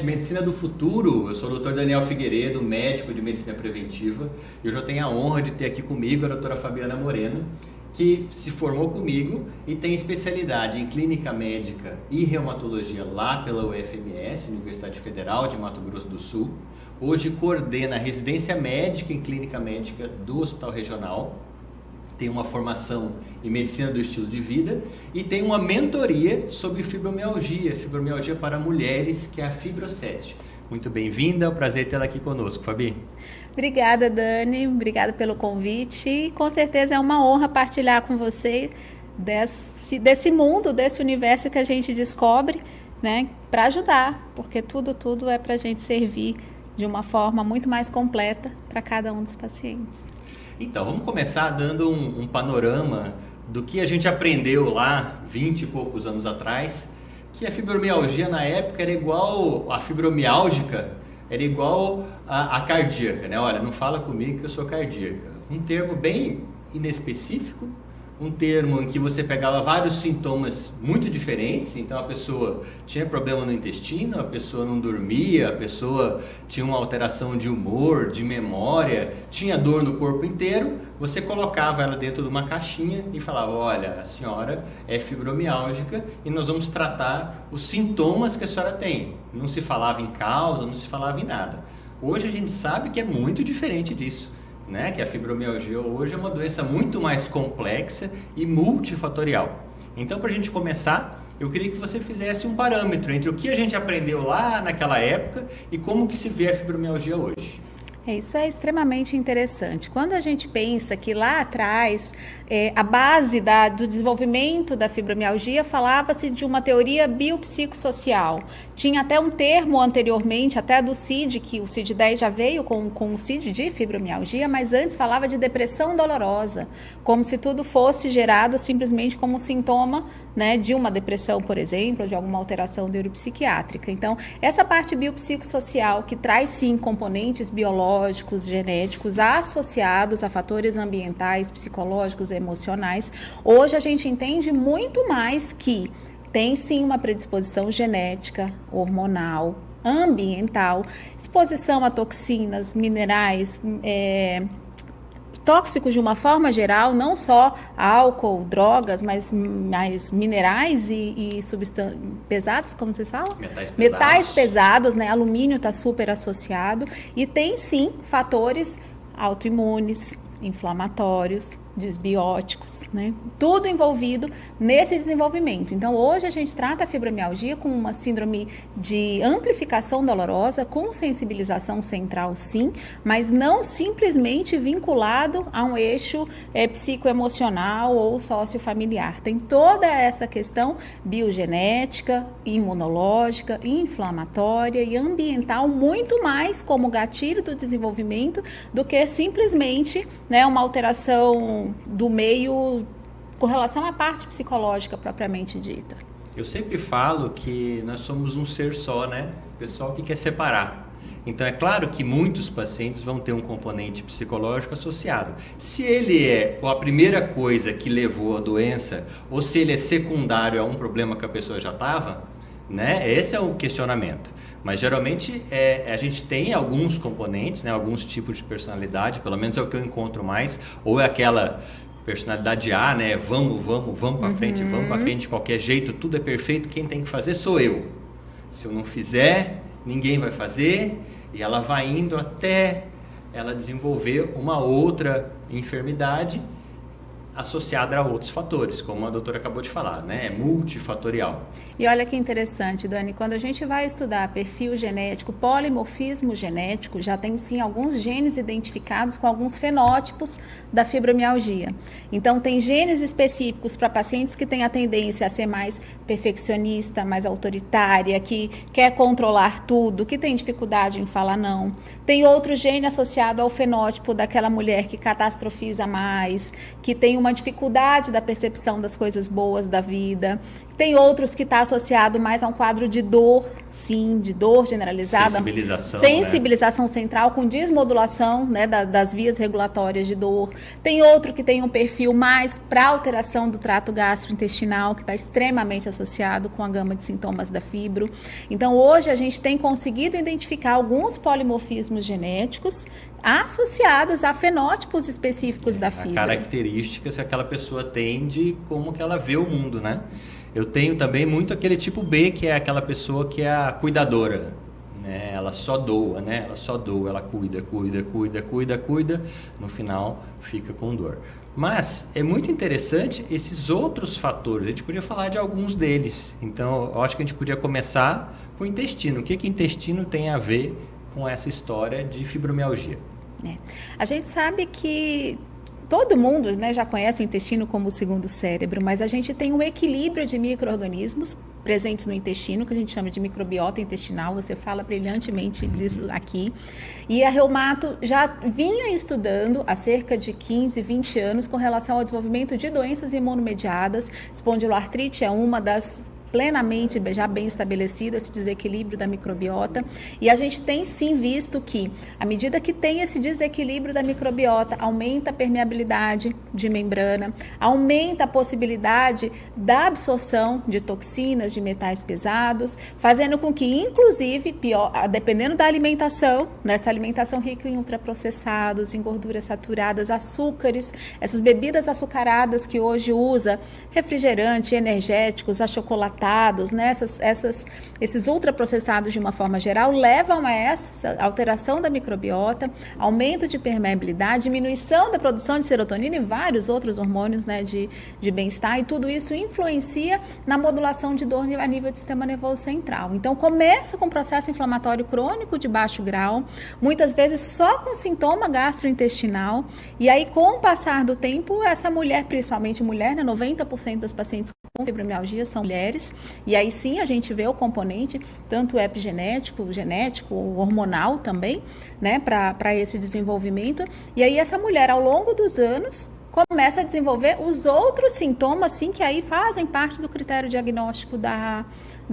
Medicina do Futuro. Eu sou o Dr. Daniel Figueiredo, médico de medicina preventiva. E hoje eu tenho a honra de ter aqui comigo a doutora Fabiana Moreno, que se formou comigo e tem especialidade em clínica médica e reumatologia lá pela UFMS, Universidade Federal de Mato Grosso do Sul. Hoje coordena a residência médica em clínica médica do Hospital Regional. Tem uma formação em medicina do estilo de vida e tem uma mentoria sobre fibromialgia para mulheres, que é a Fibro7. Muito bem-vinda, é um prazer tê-la aqui conosco, Fabi. Obrigada, Dani, obrigada pelo convite e com certeza é uma honra partilhar com você desse mundo, desse universo que a gente descobre, né, para ajudar, porque tudo é para a gente servir de uma forma muito mais completa para cada um dos pacientes. Então, vamos começar dando um panorama do que a gente aprendeu lá 20 e poucos anos atrás, que a fibromialgia na época era igual a fibromiálgica, era igual a cardíaca, né? Olha, não fala comigo que eu sou cardíaca. Um termo bem inespecífico, um termo em que você pegava vários sintomas muito diferentes. Então a pessoa tinha problema no intestino, a pessoa não dormia, a pessoa tinha uma alteração de humor, de memória, tinha dor no corpo inteiro. Você colocava ela dentro de uma caixinha e falava: olha, a senhora é fibromiálgica e nós vamos tratar os sintomas que a senhora tem. Não se falava em causa, não se falava em nada. Hoje a gente sabe que é muito diferente disso, né? Que a fibromialgia hoje é uma doença muito mais complexa e multifatorial. Então, para a gente começar, eu queria que você fizesse um parâmetro entre o que a gente aprendeu lá naquela época e como que se vê a fibromialgia hoje. Isso é extremamente interessante. Quando a gente pensa que lá atrás, a base do desenvolvimento da fibromialgia falava-se de uma teoria biopsicossocial. Tinha até um termo anteriormente, até do CID, que o CID-10 já veio com o CID de fibromialgia, mas antes falava de depressão dolorosa, como se tudo fosse gerado simplesmente como sintoma, né, de uma depressão, por exemplo, de alguma alteração neuropsiquiátrica. Então, essa parte biopsicossocial que traz sim componentes biológicos, genéticos, associados a fatores ambientais, psicológicos e emocionais, hoje a gente entende muito mais que tem sim uma predisposição genética, hormonal, ambiental, exposição a toxinas, minerais, tóxicos de uma forma geral, não só álcool, drogas, mas minerais e substâncias pesados, como vocês falam? Metais pesados, né? Alumínio está super associado e tem sim fatores autoimunes, inflamatórios, desbióticos, né? Tudo envolvido nesse desenvolvimento. Então, hoje a gente trata a fibromialgia como uma síndrome de amplificação dolorosa com sensibilização central, sim, mas não simplesmente vinculado a um eixo psicoemocional ou sociofamiliar. Tem toda essa questão biogenética, imunológica, inflamatória e ambiental, muito mais como gatilho do desenvolvimento do que simplesmente, né, uma alteração do meio com relação à parte psicológica propriamente dita. Eu sempre falo que nós somos um ser só, né? O pessoal que quer separar. Então é claro que muitos pacientes vão ter um componente psicológico associado. Se ele é a primeira coisa que levou à doença ou se ele é secundário a um problema que a pessoa já estava, né? Esse é o questionamento. Mas geralmente a gente tem alguns componentes, né? Alguns tipos de personalidade, pelo menos é o que eu encontro mais, ou é aquela personalidade A, né? Vamos para frente, vamos para frente de qualquer jeito, tudo é perfeito, quem tem que fazer sou eu. Se eu não fizer, ninguém vai fazer, e ela vai indo até ela desenvolver uma outra enfermidade associada a outros fatores, como a doutora acabou de falar, né? É multifatorial. E olha que interessante, Dani, quando a gente vai estudar perfil genético, polimorfismo genético, já tem sim alguns genes identificados com alguns fenótipos da fibromialgia. Então, tem genes específicos para pacientes que têm a tendência a ser mais perfeccionista, mais autoritária, que quer controlar tudo, que tem dificuldade em falar não. Tem outro gene associado ao fenótipo daquela mulher que catastrofiza mais, que tem uma dificuldade da percepção das coisas boas da vida. Tem outros que está associado mais a um quadro de dor, sim, de dor generalizada. Sensibilização, né? Central com desmodulação, né, das vias regulatórias de dor. Tem outro que tem um perfil mais para alteração do trato gastrointestinal, que está extremamente associado com a gama de sintomas da fibro. Então, hoje a gente tem conseguido identificar alguns polimorfismos genéticos associados a fenótipos específicos da fibra. Características que aquela pessoa tem de como que ela vê o mundo, né? Eu tenho também muito aquele tipo B, que é aquela pessoa que é a cuidadora, né? Ela só doa, né? Ela só doa, ela cuida, no final fica com dor. Mas é muito interessante esses outros fatores, a gente podia falar de alguns deles. Então, eu acho que a gente podia começar com o intestino. O que que o intestino tem a ver com essa história de fibromialgia? A gente sabe que todo mundo, né, já conhece o intestino como o segundo cérebro, mas a gente tem um equilíbrio de micro-organismos presentes no intestino, que a gente chama de microbiota intestinal. Você fala brilhantemente disso aqui. E a Reumato já vinha estudando há cerca de 15, 20 anos com relação ao desenvolvimento de doenças imunomediadas. Espondiloartrite é uma das plenamente já bem estabelecido esse desequilíbrio da microbiota, e a gente tem sim visto que, à medida que tem esse desequilíbrio da microbiota, aumenta a permeabilidade de membrana, aumenta a possibilidade da absorção de toxinas, de metais pesados, fazendo com que, inclusive, dependendo da alimentação, nessa alimentação rica em ultraprocessados, em gorduras saturadas, açúcares, essas bebidas açucaradas que hoje usa, refrigerante, energéticos, achocolatados, né? Esses ultraprocessados de uma forma geral levam a essa alteração da microbiota, aumento de permeabilidade, diminuição da produção de serotonina e vários outros hormônios, né, de bem-estar, e tudo isso influencia na modulação de dor a nível do sistema nervoso central. Então começa com um processo inflamatório crônico de baixo grau, muitas vezes só com sintoma gastrointestinal, e aí com o passar do tempo, essa mulher, principalmente mulher, né, 90% das pacientes com fibromialgia são mulheres, e aí sim a gente vê o componente, tanto epigenético, genético, hormonal também, né, para esse desenvolvimento. E aí essa mulher, ao longo dos anos, começa a desenvolver os outros sintomas, sim, que aí fazem parte do critério diagnóstico da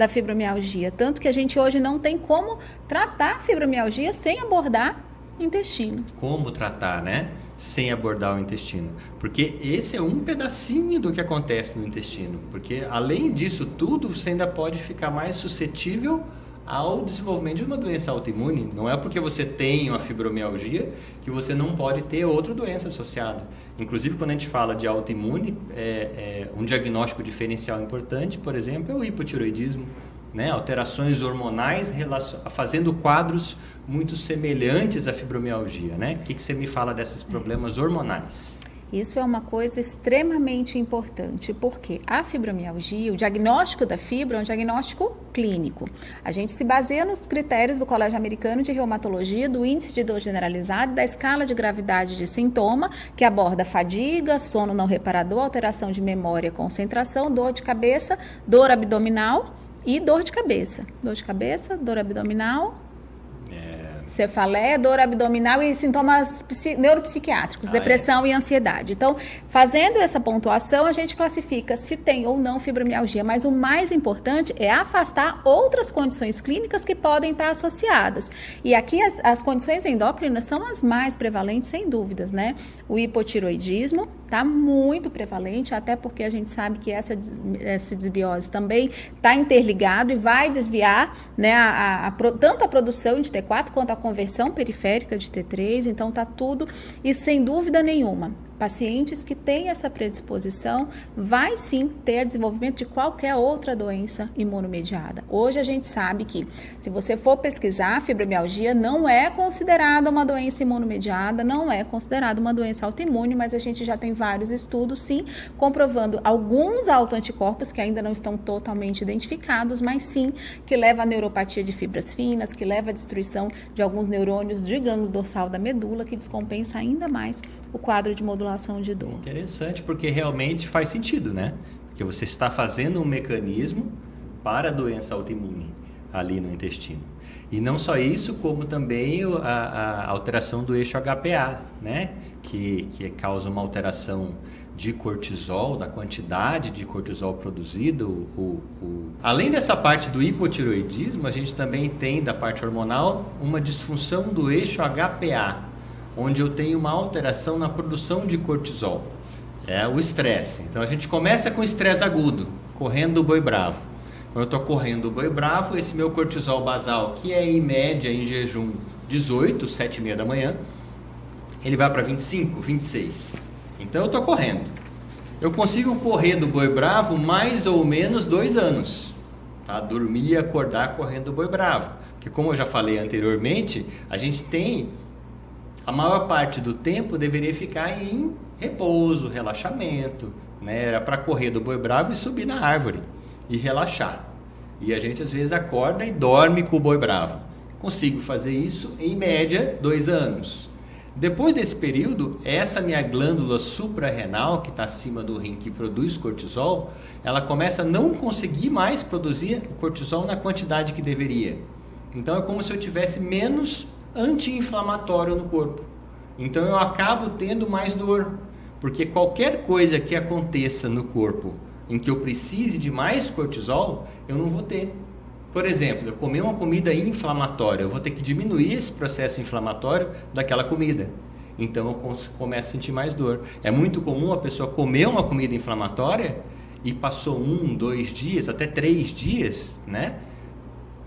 fibromialgia. Tanto que a gente hoje não tem como tratar a fibromialgia sem abordar intestino. Como tratar, né? Sem abordar o intestino. Porque esse é um pedacinho do que acontece no intestino. Porque, além disso tudo, você ainda pode ficar mais suscetível ao desenvolvimento de uma doença autoimune. Não é porque você tem uma fibromialgia que você não pode ter outra doença associada. Inclusive, quando a gente fala de autoimune, um diagnóstico diferencial importante, por exemplo, é o hipotireoidismo, né? Alterações hormonais fazendo quadros muito semelhantes à fibromialgia, né? O que você me fala desses problemas hormonais? Isso é uma coisa extremamente importante, porque a fibromialgia, o diagnóstico da fibra é um diagnóstico clínico. A gente se baseia nos critérios do Colégio Americano de Reumatologia, do índice de dor generalizado, da escala de gravidade de sintoma, que aborda fadiga, sono não reparador, alteração de memória, concentração, dor de cabeça, dor abdominal e dor de cabeça. Dor de cabeça, dor abdominal, cefaleia, dor abdominal e sintomas neuropsiquiátricos, depressão e ansiedade. Então, fazendo essa pontuação, a gente classifica se tem ou não fibromialgia, mas o mais importante é afastar outras condições clínicas que podem estar associadas. E aqui as condições endócrinas são as mais prevalentes, sem dúvidas, né? O hipotireoidismo está muito prevalente, até porque a gente sabe que essa desbiose também está interligado e vai desviar, né, tanto a produção de T4 quanto a conversão periférica de T3, então está tudo, e sem dúvida nenhuma, pacientes que têm essa predisposição vai sim ter desenvolvimento de qualquer outra doença imunomediada. Hoje a gente sabe que, se você for pesquisar, a fibromialgia não é considerada uma doença imunomediada, não é considerada uma doença autoimune, mas a gente já tem vários estudos, sim, comprovando alguns autoanticorpos que ainda não estão totalmente identificados, mas sim que leva a neuropatia de fibras finas, que leva à destruição de alguns neurônios de gânglio dorsal da medula, que descompensa ainda mais o quadro de modulação de dor. Interessante, porque realmente faz sentido, né? Porque você está fazendo um mecanismo para a doença autoimune. ali no intestino. E não só isso, como também a alteração do eixo HPA, né? Que causa uma alteração de cortisol, da quantidade de cortisol produzido. Além dessa parte do hipotireoidismo, a gente também tem, da parte hormonal, uma disfunção do eixo HPA, onde eu tenho uma alteração na produção de cortisol. É o estresse. Então a gente começa com estresse agudo, correndo o boi bravo. Quando eu estou correndo o boi bravo, esse meu cortisol basal, que é em média, em jejum, 18, 7h30 da manhã, ele vai para 25, 26. Então eu estou correndo. Eu consigo correr do boi bravo mais ou menos 2 anos. Tá? Dormir e acordar correndo do boi bravo. Porque como eu já falei anteriormente, a gente tem, a maior parte do tempo deveria ficar em repouso, relaxamento. Né? Era para correr do boi bravo e subir na árvore e relaxar. E a gente às vezes acorda e dorme com o boi bravo. Consigo fazer isso em média 2 anos. Depois desse período, essa minha glândula suprarrenal, que está acima do rim, que produz cortisol, ela começa a não conseguir mais produzir cortisol na quantidade que deveria. Então é como se eu tivesse menos anti-inflamatório no corpo. Então eu acabo tendo mais dor, porque qualquer coisa que aconteça no corpo em que eu precise de mais cortisol, eu não vou ter. Por exemplo, eu comer uma comida inflamatória, eu vou ter que diminuir esse processo inflamatório daquela comida. Então eu começo a sentir mais dor. É muito comum a pessoa comer uma comida inflamatória e passou 1, 2 dias, até 3 dias, né?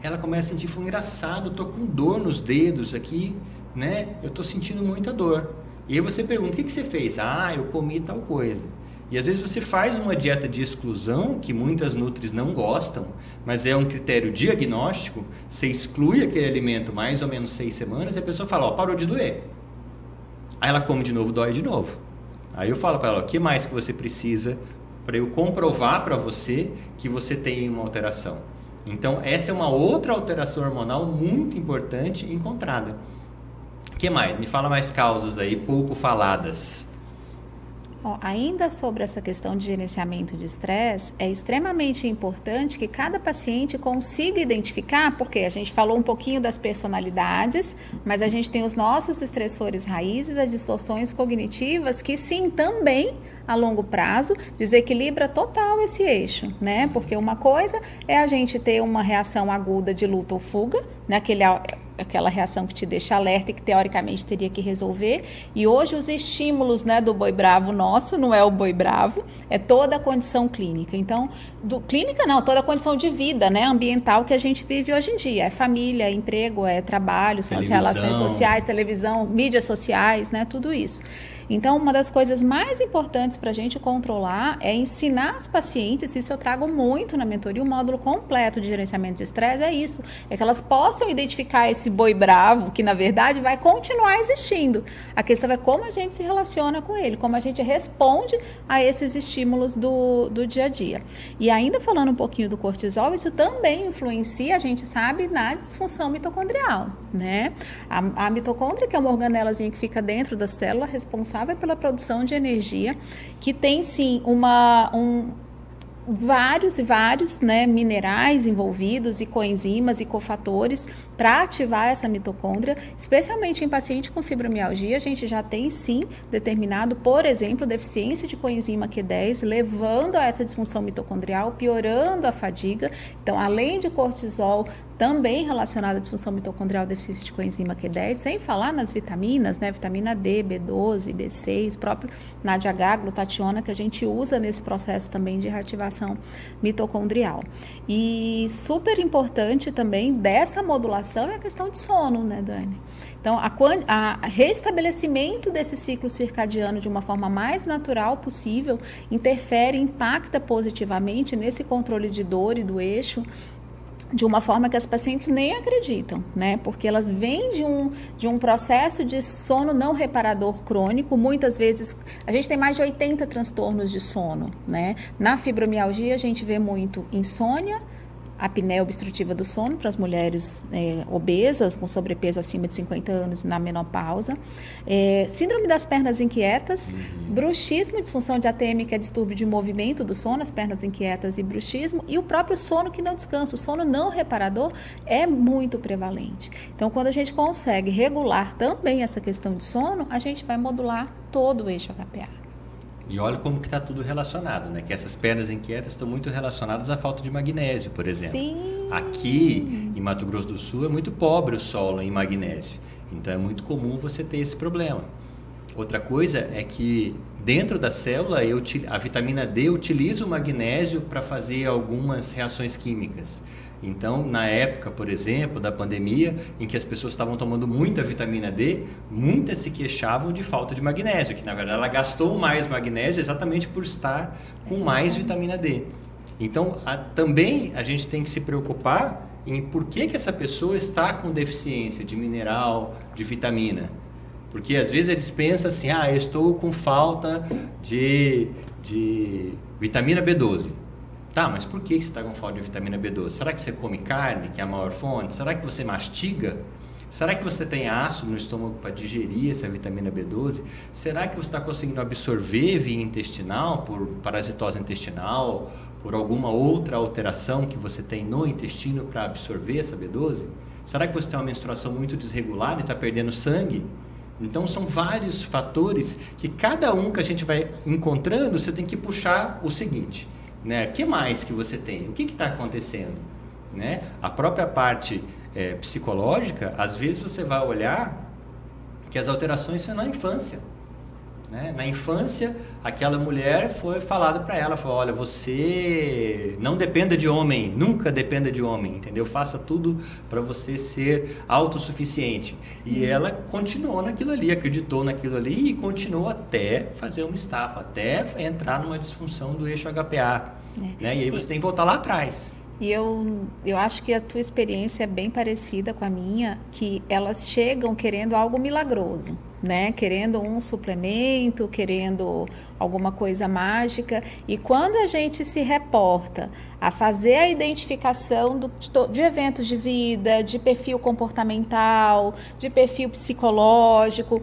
Ela começa a sentir, foi engraçado, estou com dor nos dedos aqui, né? Eu estou sentindo muita dor. E aí você pergunta, o que você fez? Ah, eu comi tal coisa. E às vezes você faz uma dieta de exclusão, que muitas nutris não gostam, mas é um critério diagnóstico, você exclui aquele alimento mais ou menos 6 semanas e a pessoa fala, ó, parou de doer. Aí ela come de novo, dói de novo. Aí eu falo para ela, o que mais que você precisa para eu comprovar para você que você tem uma alteração? Então essa é uma outra alteração hormonal muito importante encontrada. O que mais? Me fala mais causas aí, pouco faladas. Ainda sobre essa questão de gerenciamento de estresse, é extremamente importante que cada paciente consiga identificar, porque a gente falou um pouquinho das personalidades, mas a gente tem os nossos estressores raízes, as distorções cognitivas, que sim, também a longo prazo desequilibra total esse eixo, né? Porque uma coisa é a gente ter uma reação aguda de luta ou fuga, né? Aquela reação que te deixa alerta e que teoricamente teria que resolver. E hoje os estímulos, né, do boi bravo nosso, não é o boi bravo, é toda a condição clínica. Então, clínica não, toda a condição de vida, né, ambiental que a gente vive hoje em dia. É família, é emprego, é trabalho, são as relações sociais, televisão, mídias sociais, né, tudo isso. Então, uma das coisas mais importantes para a gente controlar é ensinar as pacientes, isso eu trago muito na mentoria, o módulo completo de gerenciamento de estresse é isso, é que elas possam identificar esse boi bravo, que na verdade vai continuar existindo. A questão é como a gente se relaciona com ele, como a gente responde a esses estímulos do dia a dia. E ainda falando um pouquinho do cortisol, isso também influencia, a gente sabe, na disfunção mitocondrial, né? A mitocôndria, que é uma organelazinha que fica dentro da célula, responsável pela produção de energia, que tem sim vários né, minerais envolvidos e coenzimas e cofatores para ativar essa mitocôndria, especialmente em paciente com fibromialgia. A gente já tem sim determinado, por exemplo, deficiência de coenzima Q10, levando a essa disfunção mitocondrial, piorando a fadiga. Então, além de cortisol, também relacionada à disfunção mitocondrial, deficiência de coenzima Q10, sem falar nas vitaminas, né? Vitamina D, B12, B6, próprio NADH, glutationa, que a gente usa nesse processo também de reativação mitocondrial. E super importante também dessa modulação é a questão de sono, né, Dani? Então, a restabelecimento desse ciclo circadiano de uma forma mais natural possível interfere, impacta positivamente nesse controle de dor e do eixo, de uma forma que as pacientes nem acreditam, né? Porque elas vêm de um processo de sono não reparador crônico. Muitas vezes, a gente tem mais de 80 transtornos de sono, né? Na fibromialgia, a gente vê muito insônia, apneia obstrutiva do sono para as mulheres obesas, com sobrepeso acima de 50 anos na menopausa, síndrome das pernas inquietas, bruxismo, disfunção diatêmica, que é distúrbio de movimento do sono, as pernas inquietas e bruxismo, e o próprio sono que não descansa, o sono não reparador é muito prevalente. Então, quando a gente consegue regular também essa questão de sono, a gente vai modular todo o eixo HPA. E olha como que está tudo relacionado, né? Que essas pernas inquietas estão muito relacionadas à falta de magnésio, por exemplo. Sim. Aqui, em Mato Grosso do Sul, é muito pobre o solo em magnésio. Então, é muito comum você ter esse problema. Outra coisa é que dentro da célula, a vitamina D utiliza o magnésio para fazer algumas reações químicas. Então, na época, por exemplo, da pandemia, em que as pessoas estavam tomando muita vitamina D, muitas se queixavam de falta de magnésio, que na verdade ela gastou mais magnésio exatamente por estar com mais vitamina D. Então, também a gente tem que se preocupar em por que essa pessoa está com deficiência de mineral, de vitamina. Porque às vezes eles pensam assim, eu estou com falta de vitamina B12. Tá, mas por que você está com falta de vitamina B12? Será que você come carne, que é a maior fonte? Será que você mastiga? Será que você tem ácido no estômago para digerir essa vitamina B12? Será que você está conseguindo absorver via intestinal, por parasitose intestinal, por alguma outra alteração que você tem no intestino para absorver essa B12? Será que você tem uma menstruação muito desregulada e está perdendo sangue? Então, são vários fatores que cada um que a gente vai encontrando, você tem que puxar o seguinte... Né? O que mais que você tem? O que está acontecendo? Né? A própria parte psicológica, às vezes você vai olhar que as alterações são na infância. Né? Na infância, aquela mulher foi falado para ela, falou, olha, você não dependa de homem, nunca dependa de homem, entendeu? Faça tudo para você ser autossuficiente. E ela continuou naquilo ali, acreditou naquilo ali e continuou até fazer uma estafa, até entrar numa disfunção do eixo HPA. Né? E aí você tem que voltar lá atrás. E eu acho que a tua experiência é bem parecida com a minha, que elas chegam querendo algo milagroso, né? Querendo um suplemento, querendo alguma coisa mágica. E quando a gente se reporta a fazer a identificação de eventos de vida, de perfil comportamental, de perfil psicológico,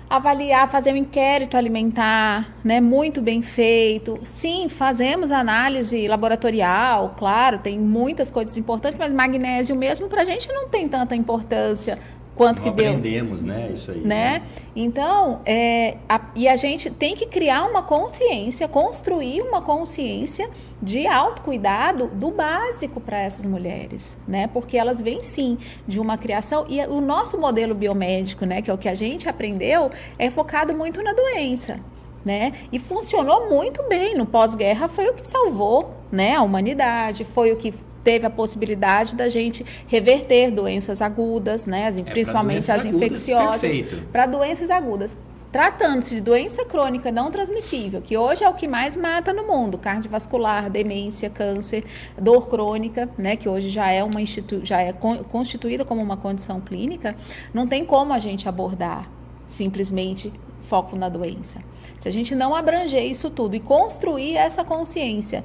avaliar, fazer um inquérito alimentar, né, muito bem feito. Sim, fazemos análise laboratorial, claro, tem muitas coisas importantes, mas magnésio mesmo para a gente não tem tanta importância quanto não que deu. Aprendemos, né, isso aí. Né? Então, e a gente tem que criar uma consciência, construir uma consciência de autocuidado do básico para essas mulheres, né? Porque elas vêm sim de uma criação, e o nosso modelo biomédico, né, que é o que a gente aprendeu, é focado muito na doença. Né? E funcionou muito bem no pós-guerra, foi o que salvou, né, a humanidade, foi o que teve a possibilidade da gente reverter doenças agudas, né, principalmente as infecciosas, para doenças agudas. Tratando-se de doença crônica não transmissível, que hoje é o que mais mata no mundo, cardiovascular, demência, câncer, dor crônica, né, que hoje já é constituída como uma condição clínica, não tem como a gente abordar simplesmente foco na doença. Se a gente não abranger isso tudo e construir essa consciência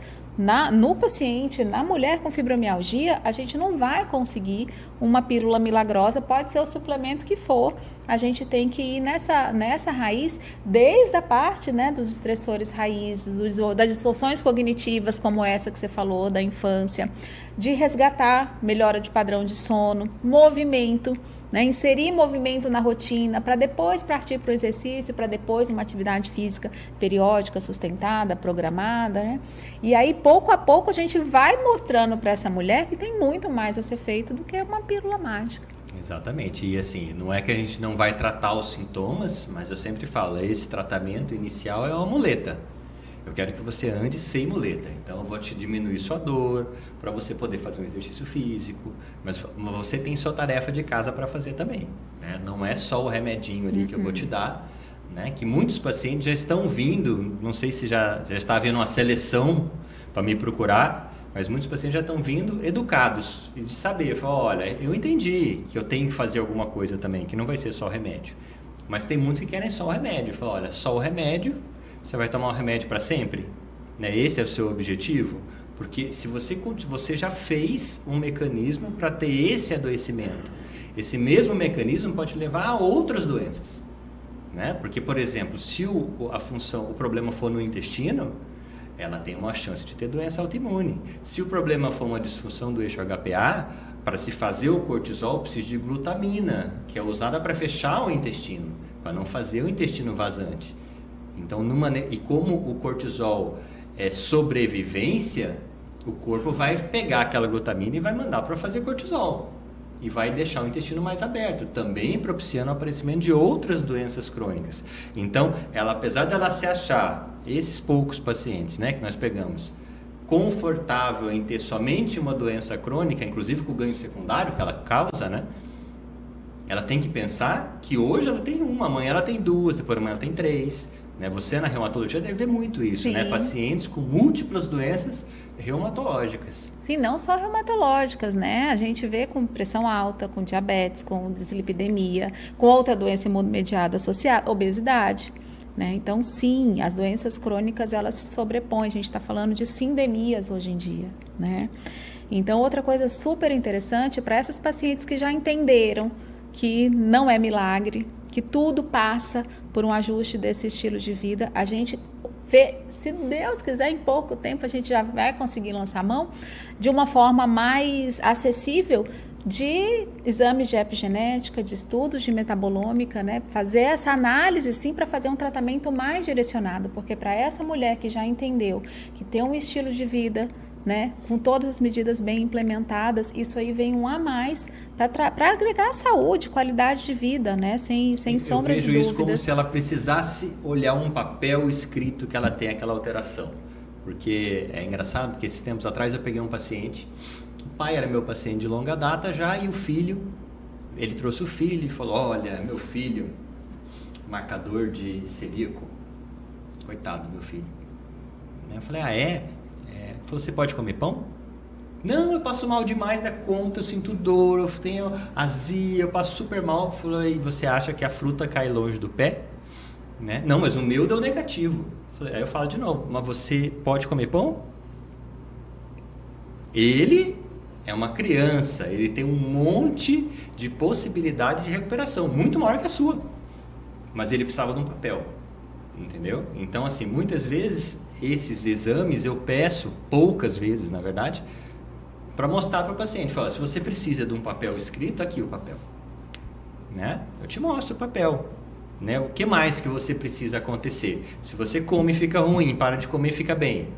no paciente, na mulher com fibromialgia, a gente não vai conseguir uma pílula milagrosa, pode ser o suplemento que for. A gente tem que ir nessa raiz, desde a parte, né, dos estressores raízes, das distorções cognitivas, como essa que você falou, da infância, de resgatar melhora de padrão de sono, movimento, né, inserir movimento na rotina, para depois partir para o exercício, para depois uma atividade física periódica, sustentada, programada, né? E aí, pouco a pouco, a gente vai mostrando para essa mulher que tem muito mais a ser feito do que uma pílula mágica. Exatamente, e assim, não é que a gente não vai tratar os sintomas, mas eu sempre falo, esse tratamento inicial é uma muleta. Eu quero que você ande sem muleta, então eu vou te diminuir sua dor, para você poder fazer um exercício físico, mas você tem sua tarefa de casa para fazer também, né? Não é só o remedinho ali que eu vou te dar, né? Que muitos pacientes já estão vindo, não sei se já está havendo uma seleção para me procurar, mas muitos pacientes já estão vindo educados e de saber, falar, olha, eu entendi que eu tenho que fazer alguma coisa também, que não vai ser só o remédio, mas tem muitos que querem só o remédio, falar, olha, só o remédio. Você vai tomar um remédio para sempre? Né? Esse é o seu objetivo? Porque se você já fez um mecanismo para ter esse adoecimento, esse mesmo mecanismo pode levar a outras doenças, né? Porque, por exemplo, se o problema for no intestino, ela tem uma chance de ter doença autoimune. Se o problema for uma disfunção do eixo HPA, para se fazer o cortisol precisa de glutamina, que é usada para fechar o intestino, para não fazer o intestino vazante. Então, e como o cortisol é sobrevivência, o corpo vai pegar aquela glutamina e vai mandar para fazer cortisol. E vai deixar o intestino mais aberto, também propiciando o aparecimento de outras doenças crônicas. Então, apesar dela se achar, esses poucos pacientes, né, que nós pegamos, confortável em ter somente uma doença crônica, inclusive com o ganho secundário que ela causa, né? Ela tem que pensar que hoje ela tem uma, amanhã ela tem duas, depois amanhã ela tem três, né? Você na reumatologia deve ver muito isso, Sim. né? Pacientes com múltiplas doenças reumatológicas. Sim, não só reumatológicas, né? A gente vê com pressão alta, com diabetes, com dislipidemia, com outra doença imunomediada associada, obesidade. Né? Então, sim, as doenças crônicas, elas se sobrepõem. A gente está falando de sindemias hoje em dia, né? Então, outra coisa super interessante para essas pacientes que já entenderam que não é milagre, que tudo passa por um ajuste desse estilo de vida, a gente vê, se Deus quiser, em pouco tempo a gente já vai conseguir lançar a mão de uma forma mais acessível de exames de epigenética, de estudos de metabolômica, né? Fazer essa análise, sim, para fazer um tratamento mais direcionado, porque para essa mulher que já entendeu que tem um estilo de vida, né, com todas as medidas bem implementadas, isso aí vem um a mais para agregar saúde, qualidade de vida, né, sem sombra de dúvidas. Eu vejo isso como se ela precisasse olhar um papel escrito que ela tem aquela alteração, porque é engraçado, porque esses tempos atrás eu peguei um paciente. O pai era meu paciente de longa data já, e o filho, ele trouxe o filho e falou: olha, meu filho, marcador de celíaco, coitado do meu filho. Eu falei: ah, é? Ele falou: você pode comer pão? Não, eu passo mal demais da conta, eu sinto dor, eu tenho azia, eu passo super mal. Eu falei: e você acha que a fruta cai longe do pé? Né? Não, mas o meu deu negativo. Aí eu falo de novo: mas você pode comer pão? Ele é uma criança, ele tem um monte de possibilidade de recuperação, muito maior que a sua. Mas ele precisava de um papel, entendeu? Então, assim, muitas vezes, esses exames eu peço, poucas vezes, na verdade, para mostrar para o paciente. Fala: se você precisa de um papel escrito, aqui o papel. Né? Eu te mostro o papel. Né? O que mais que você precisa acontecer? Se você come e fica ruim, para de comer e fica bem.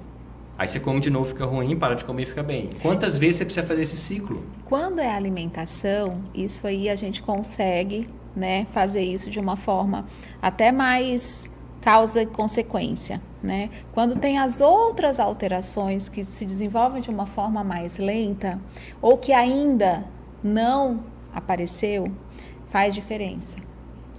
Aí você come de novo, fica ruim, para de comer e fica bem. Quantas vezes você precisa fazer esse ciclo? Quando é alimentação, isso aí a gente consegue, né, fazer isso de uma forma até mais causa e consequência, né? Quando tem as outras alterações que se desenvolvem de uma forma mais lenta ou que ainda não apareceu, faz diferença.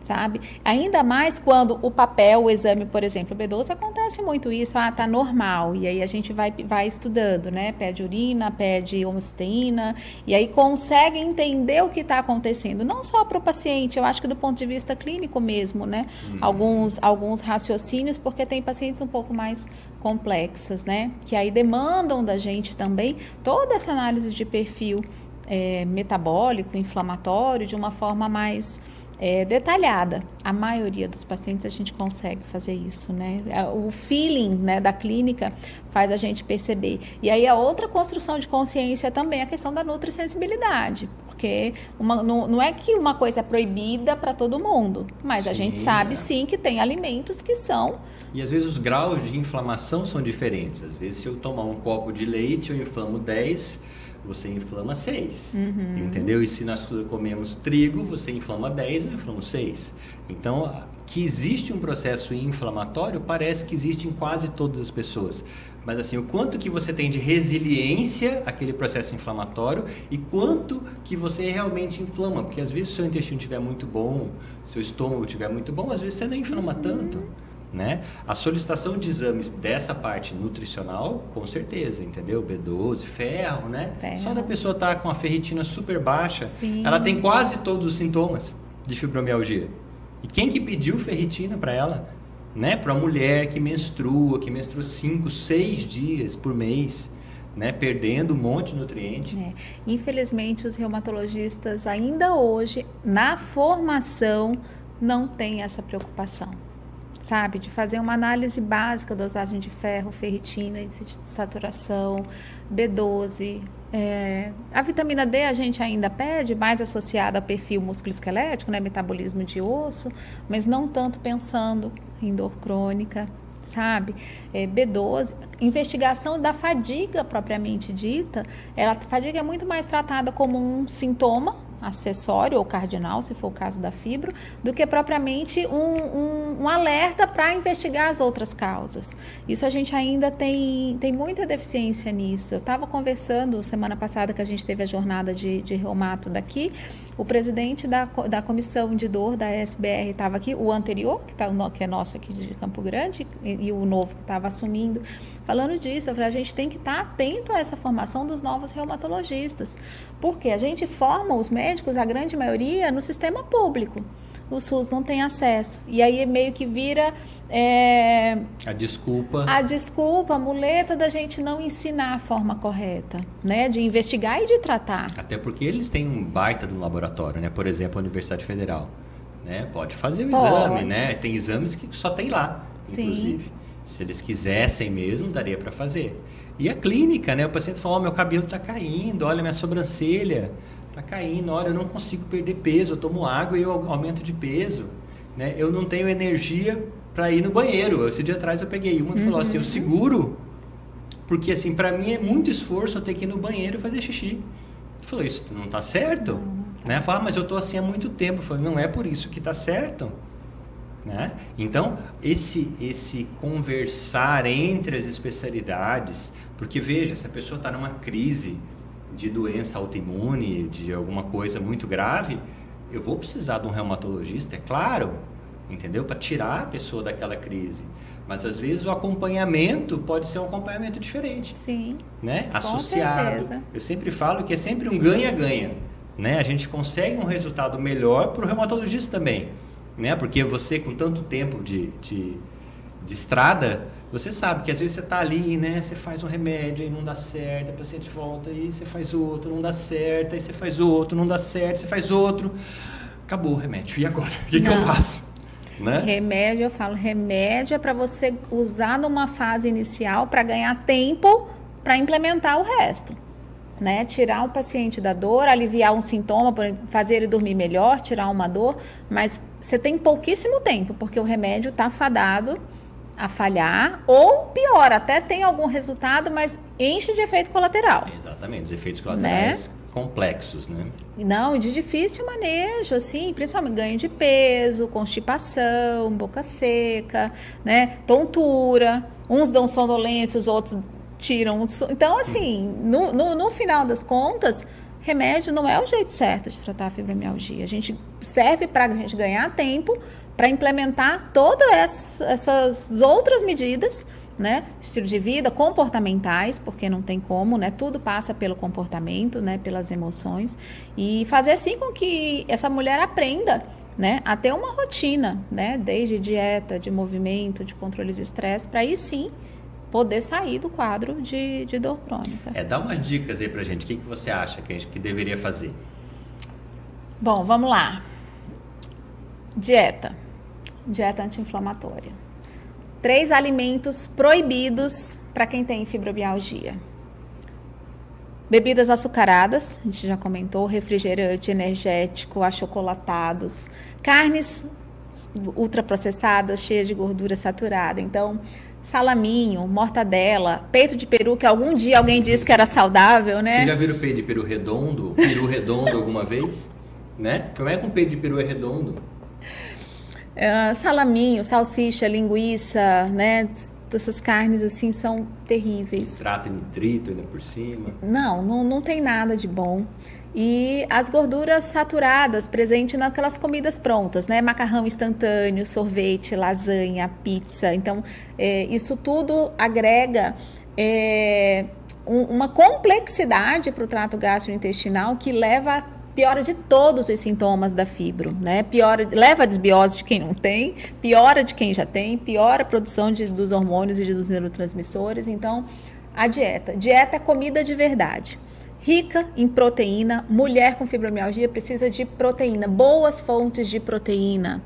Sabe? Ainda mais quando o papel, o exame, por exemplo, o B12, acontece muito isso, tá normal, e aí a gente vai estudando, né? Pede urina, pede homocysteína, e aí consegue entender o que está acontecendo, não só para o paciente, eu acho que do ponto de vista clínico mesmo, né? Alguns raciocínios, porque tem pacientes um pouco mais complexas, né? Que aí demandam da gente também toda essa análise de perfil metabólico, inflamatório, de uma forma mais detalhada. A maioria dos pacientes a gente consegue fazer isso, né? O feeling, né, da clínica faz a gente perceber. E aí a outra construção de consciência também é a questão da nutrisensibilidade, porque não é que uma coisa é proibida para todo mundo, mas sim, a gente sabe sim que tem alimentos que são... E às vezes os graus de inflamação são diferentes. Às vezes se eu tomar um copo de leite eu inflamo 10, você inflama 6, entendeu? E se nós comemos trigo, você inflama 10, eu inflamo 6. Então, que existe um processo inflamatório, parece que existe em quase todas as pessoas. Mas assim, o quanto que você tem de resiliência àquele processo inflamatório e quanto que você realmente inflama. Porque às vezes se o seu intestino estiver muito bom, seu estômago estiver muito bom, às vezes você não inflama tanto. Né? A solicitação de exames dessa parte nutricional, com certeza, entendeu? B12, ferro, né? Só da pessoa estar com a ferritina super baixa, sim, ela tem quase todos os sintomas de fibromialgia. E quem que pediu ferritina para ela? Né? Para a mulher que menstrua 5, 6 dias por mês. né? Perdendo um monte de nutriente. Infelizmente, os reumatologistas ainda hoje, na formação, não têm essa preocupação, sabe? De fazer uma análise básica da dosagem de ferro, ferritina, índice de saturação, B12. A vitamina D a gente ainda pede, mais associada ao perfil músculo-esquelético, né? Metabolismo de osso, mas não tanto pensando em dor crônica, sabe? B12, investigação da fadiga propriamente dita, a fadiga é muito mais tratada como um sintoma acessório ou cardinal, se for o caso da fibro, do que propriamente um alerta para investigar as outras causas. Isso a gente ainda tem muita deficiência nisso. Eu estava conversando semana passada que a gente teve a jornada de reumato daqui, o presidente da comissão de dor da SBR estava aqui, o anterior, que é nosso aqui de Campo Grande, e o novo que estava assumindo, falando disso. Eu falei, a gente tem que estar atento a essa formação dos novos reumatologistas, porque a gente forma os médicos, a grande maioria, no sistema público. O SUS não tem acesso. E aí meio que vira... A desculpa, a muleta da gente não ensinar a forma correta, né? De investigar e de tratar. Até porque eles têm um baita de um laboratório, né? Por exemplo, a Universidade Federal. Né? Pode fazer o exame, né? Tem exames que só tem lá, inclusive. Sim. Se eles quisessem mesmo, daria para fazer. E a clínica, né? O paciente fala, meu cabelo está caindo, olha, minha sobrancelha está caindo, olha, eu não consigo perder peso, eu tomo água e eu aumento de peso, né? Eu não tenho energia para ir no banheiro. Esse dia atrás eu peguei uma e falou assim, eu seguro, porque assim, para mim é muito esforço eu ter que ir no banheiro e fazer xixi. Falou, isso não está certo? Né? Falou, mas eu estou assim há muito tempo. Falei, não é por isso que está certo. Né? Então, esse conversar entre as especialidades, porque veja, se a pessoa está numa crise de doença autoimune, de alguma coisa muito grave, eu vou precisar de um reumatologista, é claro, entendeu? Para tirar a pessoa daquela crise. Mas às vezes o acompanhamento pode ser um acompanhamento diferente. Sim. Né? Associado. Eu sempre falo que é sempre um ganha-ganha. Né? A gente consegue um resultado melhor para o reumatologista também. Né? Porque você, com tanto tempo de estrada, você sabe que às vezes você está ali, né? Você faz um remédio e não dá certo, a paciente volta e você faz outro, não dá certo, aí você faz outro, não dá certo, você faz outro. Acabou o remédio. E agora? O que eu faço? Né? Remédio, eu falo, remédio é para você usar numa fase inicial para ganhar tempo para implementar o resto. Né? Tirar o paciente da dor, aliviar um sintoma, fazer ele dormir melhor, tirar uma dor, mas você tem pouquíssimo tempo, porque o remédio está fadado a falhar, ou pior, até tem algum resultado, mas enche de efeito colateral. Exatamente, os efeitos colaterais, né? Complexos, né? Não, de difícil manejo, assim, principalmente ganho de peso, constipação, boca seca, né? Tontura, uns dão sonolência, os outros tiram. Então, assim, no final das contas, remédio não é o jeito certo de tratar a fibromialgia. A gente serve para a gente ganhar tempo para implementar todas essas outras medidas, né? Estilo de vida, comportamentais, porque não tem como, né? Tudo passa pelo comportamento, né? Pelas emoções, e fazer assim com que essa mulher aprenda, né? A ter uma rotina, né? Desde dieta, de movimento, de controle de estresse, para aí sim poder sair do quadro de dor crônica. Dá umas dicas aí pra gente. O que você acha que deveria fazer? Bom, vamos lá. Dieta anti-inflamatória. 3 alimentos proibidos para quem tem fibromialgia. Bebidas açucaradas, a gente já comentou, refrigerante, energético, achocolatados, carnes ultraprocessadas, cheias de gordura saturada. Então, salaminho, mortadela, peito de peru, que algum dia alguém disse que era saudável, né? Você já viu o peito de peru redondo? Peru redondo alguma vez? Né? Como é que um peito de peru é redondo? Salaminho, salsicha, linguiça, né? Essas carnes assim são terríveis. Nitrato e nitrito ainda por cima. Não tem nada de bom. E as gorduras saturadas presentes naquelas comidas prontas, né? Macarrão instantâneo, sorvete, lasanha, pizza. Então, isso tudo agrega uma complexidade para o trato gastrointestinal que leva a piora de todos os sintomas da fibro, né? Leva a desbiose de quem não tem, piora de quem já tem, piora a produção dos hormônios e dos neurotransmissores. Então, a dieta. Dieta é comida de verdade. Rica em proteína, mulher com fibromialgia precisa de proteína, boas fontes de proteína.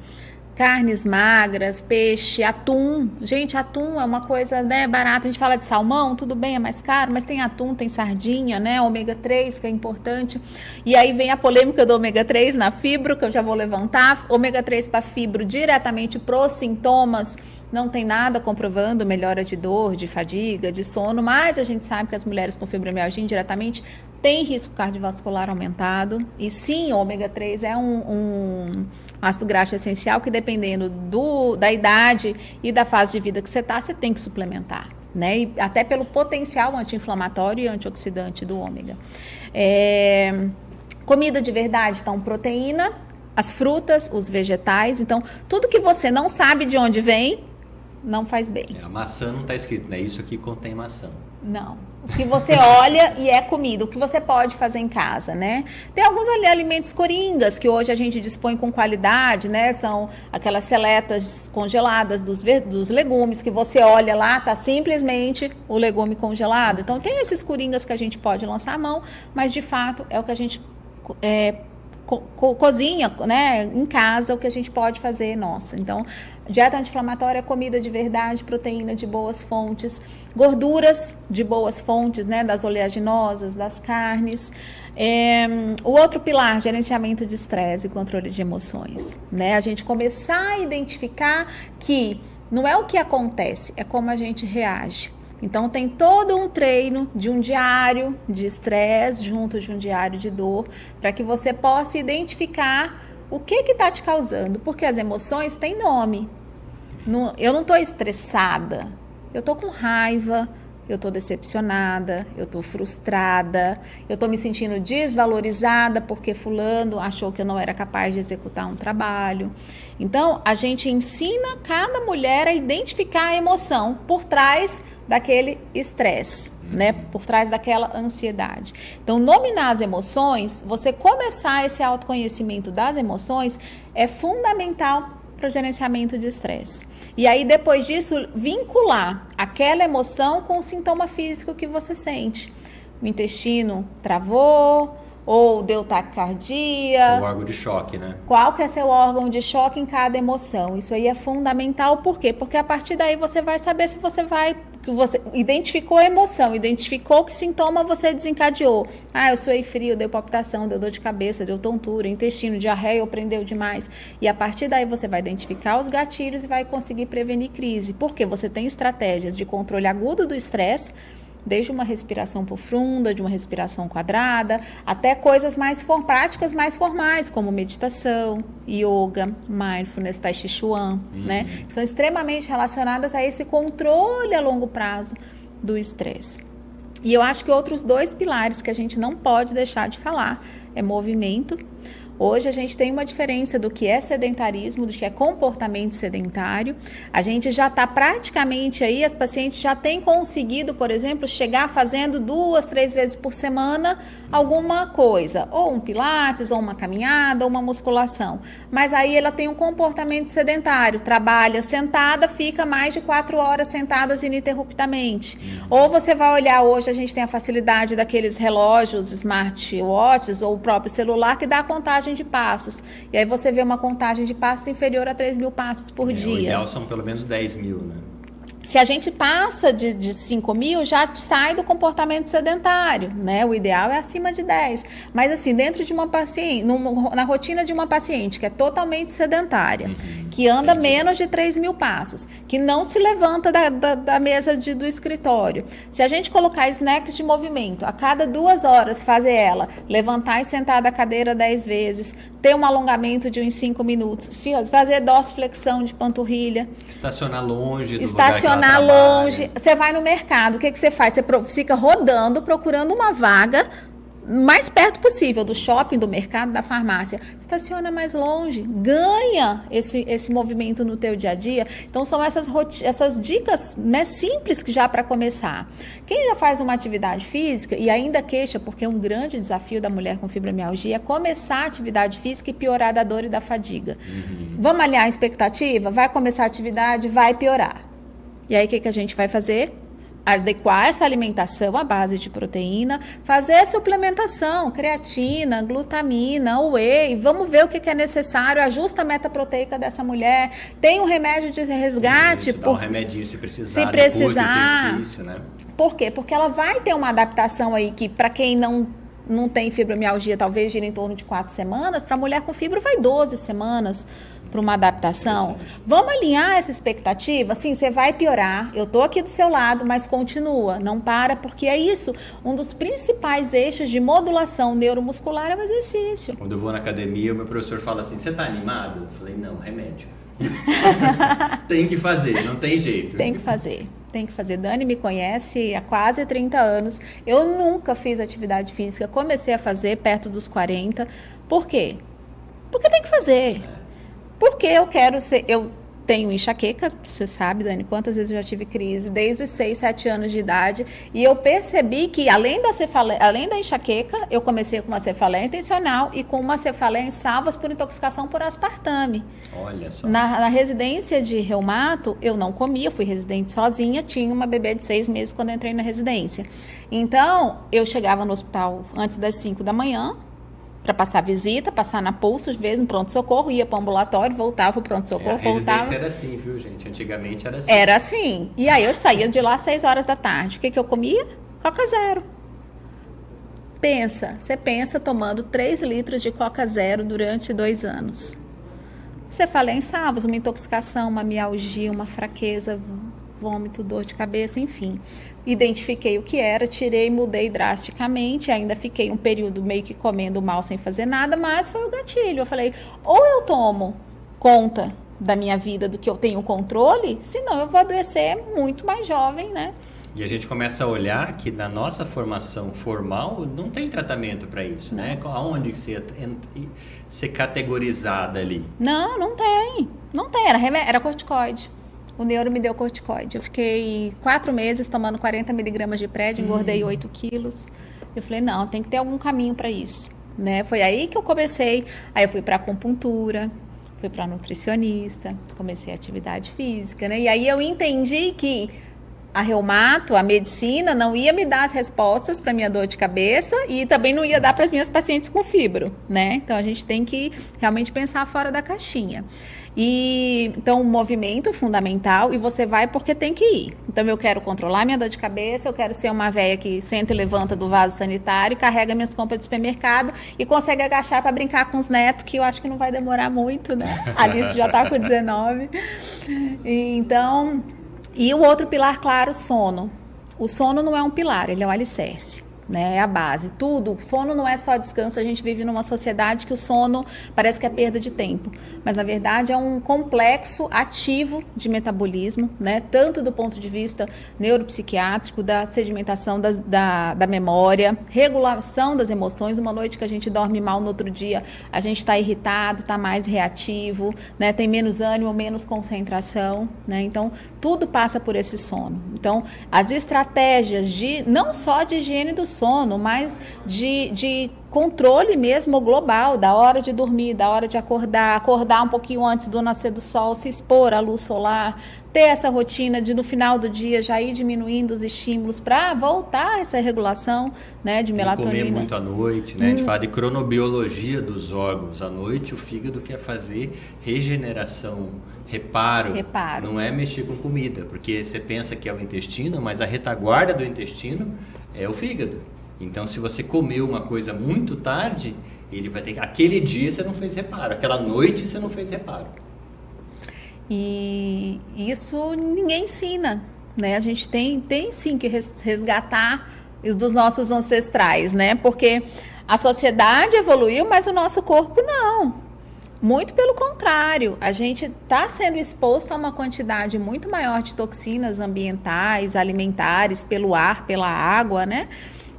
Carnes magras, peixe, atum. Gente, atum é uma coisa, né, barata. A gente fala de salmão, tudo bem, é mais caro, mas tem atum, tem sardinha, né? Ômega 3, que é importante. E aí vem a polêmica do ômega 3 na fibro, que eu já vou levantar. Ômega 3 para fibro diretamente pros sintomas. Não tem nada comprovando melhora de dor, de fadiga, de sono, mas a gente sabe que as mulheres com fibromialgia indiretamente têm risco cardiovascular aumentado. E sim, o ômega 3 é um ácido graxo essencial que, dependendo da idade e da fase de vida que você está, você tem que suplementar, né? E até pelo potencial anti-inflamatório e antioxidante do ômega. Comida de verdade, então, proteína, as frutas, os vegetais. Então, tudo que você não sabe de onde vem, não faz bem. A maçã não está escrito, né? Isso aqui contém maçã. Não. O que você olha e é comida, o que você pode fazer em casa, né? Tem alguns alimentos coringas que hoje a gente dispõe com qualidade, né? São aquelas seletas congeladas dos legumes que você olha lá, tá simplesmente o legume congelado. Então tem esses coringas que a gente pode lançar a mão, mas de fato é o que a gente cozinha, né, em casa, o que a gente pode fazer, nossa. Então, dieta anti-inflamatória é comida de verdade, proteína de boas fontes, gorduras de boas fontes, né, das oleaginosas, das carnes. O outro pilar, gerenciamento de estresse e controle de emoções, né? A gente começar a identificar que não é o que acontece, é como a gente reage. Então, tem todo um treino de um diário de estresse junto de um diário de dor, para que você possa identificar o que está te causando. Porque as emoções têm nome. Eu não estou estressada, eu estou com raiva, eu estou decepcionada, eu estou frustrada, eu estou me sentindo desvalorizada porque fulano achou que eu não era capaz de executar um trabalho. Então, a gente ensina cada mulher a identificar a emoção por trás daquele estresse, né? Por trás daquela ansiedade. Então, nominar as emoções, você começar esse autoconhecimento das emoções é fundamental para o gerenciamento de estresse. E aí, depois disso, vincular aquela emoção com o sintoma físico que você sente. O intestino travou, ou deu taquicardia. Seu órgão de choque, né? Qual que é seu órgão de choque em cada emoção? Isso aí é fundamental, por quê? Porque a partir daí você vai saber se você identificou a emoção, identificou que sintoma você desencadeou. Eu suei frio, deu palpitação, deu dor de cabeça, deu tontura, intestino, diarreia ou prendeu demais. E a partir daí você vai identificar os gatilhos e vai conseguir prevenir crise. Porque você tem estratégias de controle agudo do estresse, desde uma respiração profunda, de uma respiração quadrada, até coisas práticas mais formais, como meditação, yoga, mindfulness, tai chi chuan, né? Que são extremamente relacionadas a esse controle a longo prazo do estresse. E eu acho que outros dois pilares que a gente não pode deixar de falar é movimento. Hoje a gente tem uma diferença do que é sedentarismo, do que é comportamento sedentário. A gente já está praticamente aí, as pacientes já têm conseguido, por exemplo, chegar fazendo 2, 3 vezes por semana alguma coisa, ou um pilates, ou uma caminhada, ou uma musculação. Mas aí ela tem um comportamento sedentário, trabalha sentada, fica mais de 4 horas sentadas ininterruptamente. Ou você vai olhar, hoje a gente tem a facilidade daqueles relógios, smartwatches, ou o próprio celular que dá a contagem de passos. E aí você vê uma contagem de passos inferior a 3.000 passos por dia. O ideal são pelo menos 10.000, né? Se a gente passa de 5.000, já sai do comportamento sedentário, né? O ideal é acima de 10. Mas assim, dentro de uma paciente, na rotina de uma paciente que é totalmente sedentária, que anda menos de 3.000 passos, que não se levanta da mesa do escritório. Se a gente colocar snacks de movimento, a cada 2 horas fazer ela levantar e sentar da cadeira 10 vezes, ter um alongamento de uns 5 minutos, fazer dorsiflexão de panturrilha. Estacionar longe do Estacionar longe. Você vai no mercado, o que você faz? Você fica rodando, procurando uma vaga mais perto possível do shopping, do mercado, da farmácia. Estaciona mais longe, ganha esse movimento no teu dia a dia. Então são essas dicas, né, simples que já para começar. Quem já faz uma atividade física e ainda queixa, porque um grande desafio da mulher com fibromialgia é começar a atividade física e piorar da dor e da fadiga. Vamos alinhar a expectativa? Vai começar a atividade, vai piorar. E aí o que a gente vai fazer? adequar essa alimentação à base de proteína, fazer suplementação, creatina, glutamina, whey, vamos ver o que é necessário, ajusta a meta proteica dessa mulher, tem um remédio de resgate. Dá um remedinho se precisar, depois do exercício, né? Por quê? Porque ela vai ter uma adaptação aí que, para quem não tem fibromialgia, talvez gira em torno de 4 semanas, para a mulher com fibro vai 12 semanas para uma adaptação. Vamos alinhar essa expectativa? Sim, você vai piorar, eu estou aqui do seu lado, mas continua, não para, porque é isso, um dos principais eixos de modulação neuromuscular é o exercício. Quando eu vou na academia, o meu professor fala assim, você está animado? Eu falei, não, remédio. Tem que fazer, não tem jeito. Tem que fazer. Dani me conhece há quase 30 anos. Eu nunca fiz atividade física, comecei a fazer perto dos 40. Por quê? Porque tem que fazer. Porque eu quero ser... Eu tenho enxaqueca, você sabe, Dani, quantas vezes eu já tive crise, desde os 6, 7 anos de idade, e eu percebi que, além da enxaqueca, eu comecei com uma cefaleia intencional e com uma cefaleia em salvas por intoxicação por aspartame. Olha só. Na residência de reumato, eu não comia, fui residente sozinha, tinha uma bebê de 6 meses quando eu entrei na residência. Então, eu chegava no hospital antes das 5 da manhã, para passar visita, passar na pulso, às vezes no pronto-socorro, ia para o ambulatório, voltava para o pronto-socorro, voltava. A residência era assim, viu, gente? Antigamente era assim. Era assim. E aí eu saía de lá às 6 horas da tarde. O que eu comia? Coca Zero. Você pensa tomando 3 litros de Coca Zero durante 2 anos. Você fala em salvos, uma intoxicação, uma mialgia, uma fraqueza, vômito, dor de cabeça, enfim. Identifiquei o que era, tirei, mudei drasticamente, ainda fiquei um período meio que comendo mal sem fazer nada, mas foi o gatilho. Eu falei, ou eu tomo conta da minha vida, do que eu tenho controle, senão eu vou adoecer muito mais jovem, né? E a gente começa a olhar que na nossa formação formal não tem tratamento para isso, né? Aonde ser categorizada ali? Não tem. Não tem, era corticoide. O neuro me deu corticoide. Eu fiquei 4 meses tomando 40 miligramas de prédio, engordei 8 quilos. Eu falei, não, tem que ter algum caminho para isso, né? Foi aí que eu comecei. Aí eu fui para acupuntura, fui para nutricionista, comecei atividade física, né? E aí eu entendi que a reumato, a medicina, não ia me dar as respostas para minha dor de cabeça e também não ia dar para as minhas pacientes com fibro, né? Então, a gente tem que realmente pensar fora da caixinha. Então, o movimento é fundamental e você vai porque tem que ir. Então, eu quero controlar minha dor de cabeça, eu quero ser uma velha que senta e levanta do vaso sanitário, carrega minhas compras do supermercado e consegue agachar para brincar com os netos, que eu acho que não vai demorar muito, né? A Alice já está com 19. E o outro pilar, claro, sono. O sono não é um pilar, ele é um alicerce, né? É a base. Tudo, sono não é só descanso, a gente vive numa sociedade que o sono parece que é perda de tempo, mas na verdade é um complexo ativo de metabolismo, né? Tanto do ponto de vista neuropsiquiátrico, da sedimentação da memória, regulação das emoções. Uma noite que a gente dorme mal, no outro dia a gente está irritado, está mais reativo, né? Tem menos ânimo, menos concentração, né? Então, tudo passa por esse sono. Então, as estratégias não só de higiene do sono, mas de controle mesmo global, da hora de dormir, da hora de acordar um pouquinho antes do nascer do sol, se expor à luz solar, ter essa rotina de no final do dia já ir diminuindo os estímulos para voltar essa regulação, né, de melatonina. Comer muito à noite, né? A gente fala de cronobiologia dos órgãos. À noite o fígado quer fazer regeneração, reparo. Não é mexer com comida, porque você pensa que é o intestino, mas a retaguarda do intestino é o fígado. Então, se você comeu uma coisa muito tarde, ele vai ter que... Aquele dia você não fez reparo, aquela noite você não fez reparo. E isso ninguém ensina, né? A gente tem sim que resgatar dos nossos ancestrais, né? Porque a sociedade evoluiu, mas o nosso corpo não. Muito pelo contrário, a gente está sendo exposto a uma quantidade muito maior de toxinas ambientais, alimentares, pelo ar, pela água, né?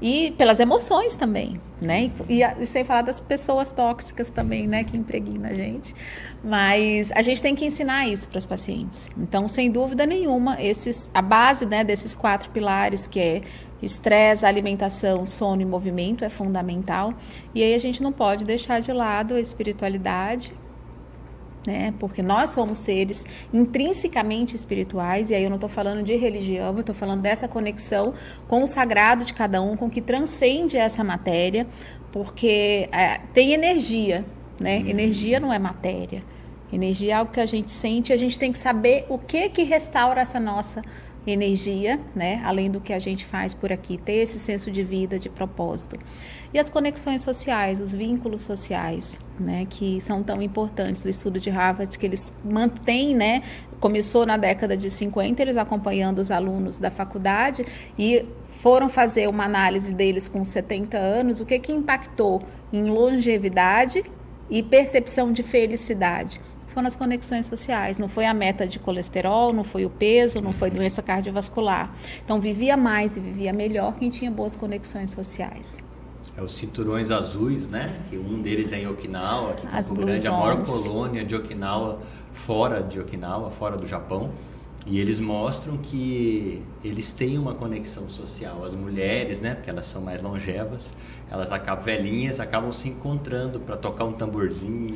E pelas emoções também, né? E sem falar das pessoas tóxicas também, né? Que impregnam a gente. Mas a gente tem que ensinar isso para os pacientes. Então, sem dúvida nenhuma, a base, né, desses 4 pilares, que é estresse, alimentação, sono e movimento, é fundamental. E aí a gente não pode deixar de lado a espiritualidade, né? Porque nós somos seres intrinsecamente espirituais, e aí eu não estou falando de religião, eu estou falando dessa conexão com o sagrado de cada um, com o que transcende essa matéria, porque tem energia, né? Energia não é matéria. Energia é algo que a gente sente, a gente tem que saber o que restaura essa nossa energia, né? Além do que a gente faz por aqui, ter esse senso de vida, de propósito. E as conexões sociais, os vínculos sociais, né? Que são tão importantes. O estudo de Harvard, que eles mantêm, né? Começou na década de 50, eles acompanhando os alunos da faculdade e foram fazer uma análise deles com 70 anos, o que impactou em longevidade e percepção de felicidade. Foram as conexões sociais, não foi a meta de colesterol, não foi o peso, não foi doença cardiovascular. Então, vivia mais e vivia melhor quem tinha boas conexões sociais. Os cinturões azuis, né? Que um deles é em Okinawa, que é As Campo Grande, a maior colônia de Okinawa, fora do Japão. E eles mostram que eles têm uma conexão social. As mulheres, né, porque elas são mais longevas, elas acabam velhinhas, acabam se encontrando para tocar um tamborzinho.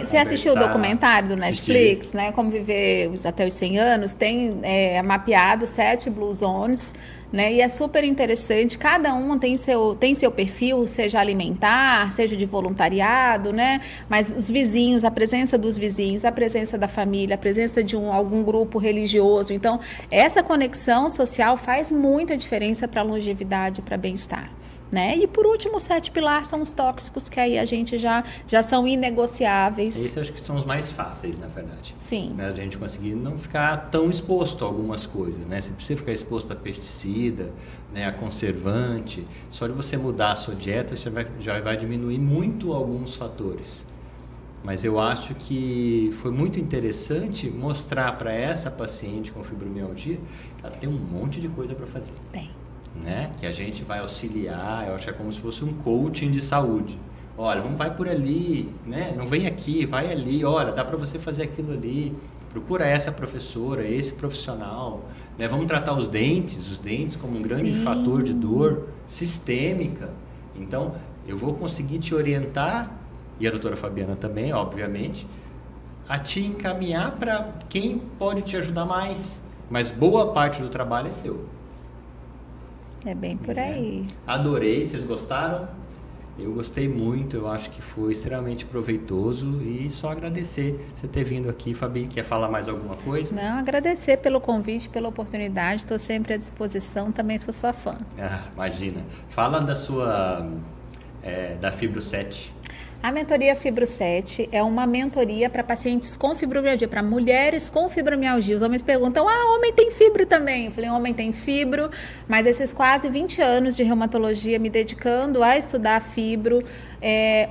Você assistiu o documentário do Netflix, né? Como viver até os 100 anos? Tem mapeado 7 Blue Zones, né? E é super interessante. Cada uma tem seu perfil, seja alimentar, seja de voluntariado, né? Mas os vizinhos, a presença dos vizinhos, a presença da família, a presença de algum grupo religioso. Então, essa conexão social faz muita diferença para a longevidade, para bem-estar. Né? E por último, os 7 pilares são os tóxicos, que aí a gente já são inegociáveis. Esses eu acho que são os mais fáceis, na verdade. Sim. Né? A gente conseguir não ficar tão exposto a algumas coisas, né? Você precisa ficar exposto a pesticida, né? A conservante. Só de você mudar a sua dieta, você já vai diminuir muito alguns fatores. Mas eu acho que foi muito interessante mostrar para essa paciente com fibromialgia que ela tem um monte de coisa para fazer. Tem. Né? Que a gente vai auxiliar, eu acho que é como se fosse um coaching de saúde. Olha, vai por ali, né? Não vem aqui, vai ali, olha, dá para você fazer aquilo ali, procura essa professora, esse profissional, né? Vamos tratar os dentes como um grande Sim. fator de dor sistêmica. Então, eu vou conseguir te orientar, e a doutora Fabiana também, obviamente, a te encaminhar para quem pode te ajudar mais, mas boa parte do trabalho é seu. É bem por aí. Adorei, vocês gostaram? Eu gostei muito, eu acho que foi extremamente proveitoso e só agradecer você ter vindo aqui. Fabi, quer falar mais alguma coisa? Não, agradecer pelo convite, pela oportunidade, estou sempre à disposição, também sou sua fã. Imagina. Fala da sua, da Fibro 7. A mentoria Fibro 7 é uma mentoria para pacientes com fibromialgia, para mulheres com fibromialgia. Os homens perguntam, homem tem fibro também? Eu falei, homem tem fibro, mas esses quase 20 anos de reumatologia me dedicando a estudar fibro.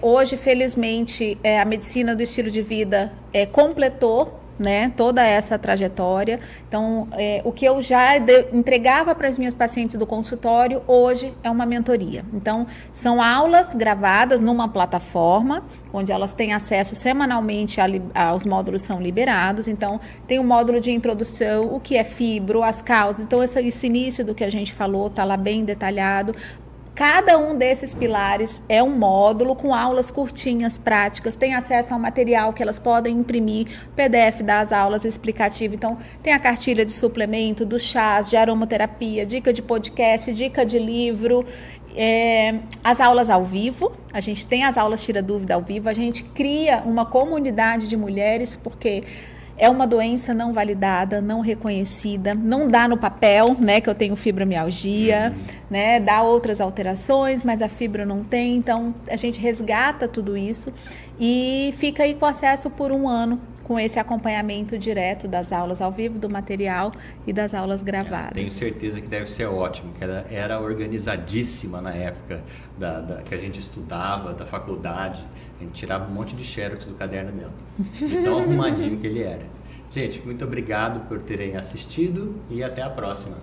Hoje, felizmente, a medicina do estilo de vida completou, né, toda essa trajetória. Então, o que eu já entregava para as minhas pacientes do consultório, hoje é uma mentoria. Então, são aulas gravadas numa plataforma, onde elas têm acesso semanalmente, os módulos são liberados. Então, tem um módulo de introdução, o que é fibro, as causas. Então, esse início do que a gente falou está lá bem detalhado. Cada um desses pilares é um módulo com aulas curtinhas, práticas, tem acesso ao material que elas podem imprimir, PDF das aulas explicativas. Então, tem a cartilha de suplemento, dos chás, de aromaterapia, dica de podcast, dica de livro, as aulas ao vivo. A gente tem as aulas Tira Dúvida ao vivo, a gente cria uma comunidade de mulheres, porque é uma doença não validada, não reconhecida, não dá no papel, né, que eu tenho fibromialgia, né, dá outras alterações, mas a fibra não tem. Então, a gente resgata tudo isso e fica aí com acesso por 1 ano, com esse acompanhamento direto das aulas ao vivo, do material e das aulas gravadas. Tenho certeza que deve ser ótimo, que ela era organizadíssima na época que a gente estudava, da faculdade. A gente tirava um monte de xerox do caderno dela, de tão arrumadinho que ele era. Gente, muito obrigado por terem assistido e até a próxima.